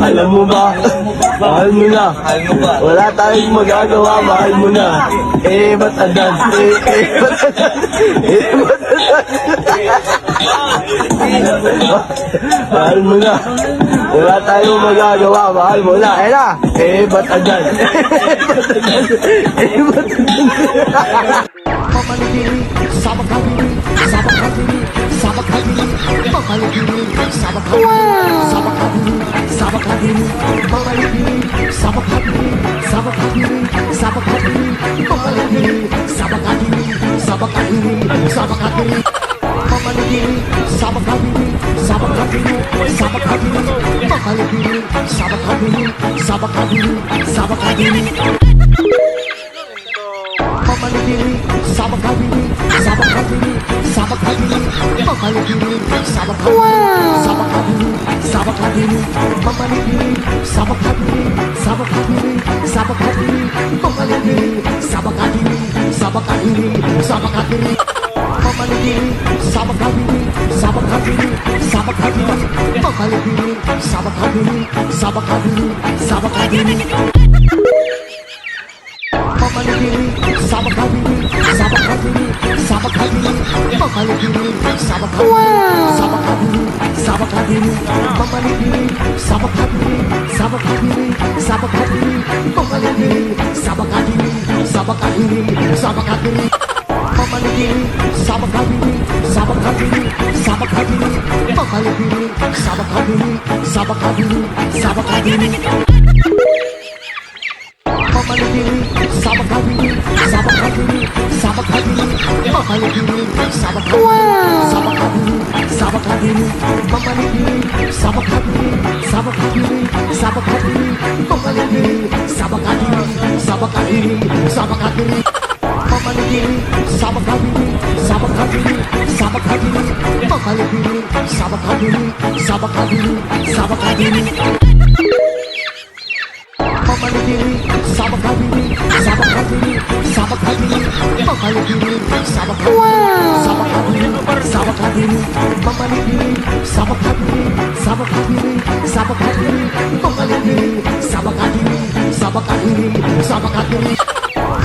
Alam mo ba? Mahal mo na. Wala tayong magagawa, mahal mo na. Ba't adan? Ba't adan? Ba't adan? Mahal mo na. Wala tayong magagawa, mahal mo na. Na. Ba't adan? Ba't adan? Ba't adan? Mamalibili, sabak habili, sabak habili, sabak habili, mamalibili, sabak habili, sabak habili, sabak habili, mamalibili, sabak habili, sabak habili, sabak habili, mamalibili, sabak habili, sabak habili, sabak habili, mamalibili, sabak habili, sabak habili, sabak habili, mamalibili, sabak habili, sabak habili, sabak habili. Mamalibili, sabak habili, sabak habili, sabak habili, mamalibili, sabak habili, sabak habili, sabak habili, mamalibili, sabak habili, sabak habili, sabak habili, mamalibili, sabak habili, sabak habili, sabak habili, mamalibili, sabak habili, sabak habili, sabak habili, mamalibili, sabak habili, sabak habili, sabak habili. Mamalibili, sabak habili, sabak habili, sabak habili, mamalibili, sabak habili, sabak habili, sabak habili, mamalibili, sabak habili, sabak habili, sabak habili, mamalibili, sabak habili, sabak habili, sabak habili, mamalibili, sabak habili, sabak habili, sabak habili, mamalibili, sabak habili, sabak habili, sabak habili. Mamalibili, sabak habili, sabak habili, sabak habili, mamalibili, sabak habili, sabak habili, sabak habili, mamalibili, sabak habili, sabak habili, sabak habili, mamalibili, sabak habili, sabak habili, sabak habili, mamalibili, sabak habili, sabak habili, sabak habili, mamalibili, sabak habili, sabak habili, sabak habili. Mamalibili, sabak habili, sabak habili, sabak habili, mamalibili, sabak habili, sabak habili, sabak habili, mamalibili, sabak habili, sabak habili, sabak habili, mamalibili, sabak habili, sabak habili, sabak habili,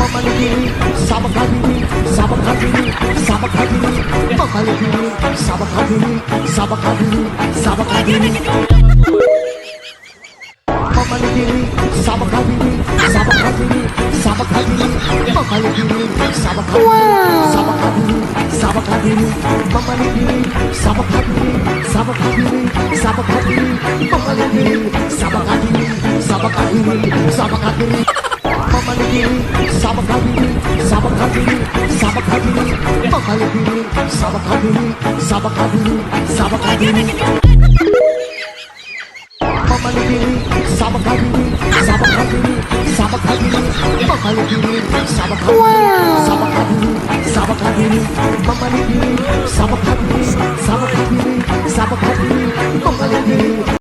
mamalibili, sabak habili, sabak habili, sabak habili, mamalibili, sabak habili, sabak habili, sabak habili. Mamalibili, sabak habili, sabak habili, sabak habili, mamalibili, sabak habili, sabak habili, sabak habili, mamalibili, sabak habili, sabak habili, sabak habili, mamalibili, sabak habili, sabak habili, sabak habili, mamalibili, sabak habili, sabak habili, sabak habili, mamalibili, sabak habili, sabak habili, sabak habili. Mamalibili, sabak habili, sabak habili, sabak habili, mamalibili, sabak habili, sabak habili, sabak habili, mamalibili, sabak habili, sabak habili, sabak habili,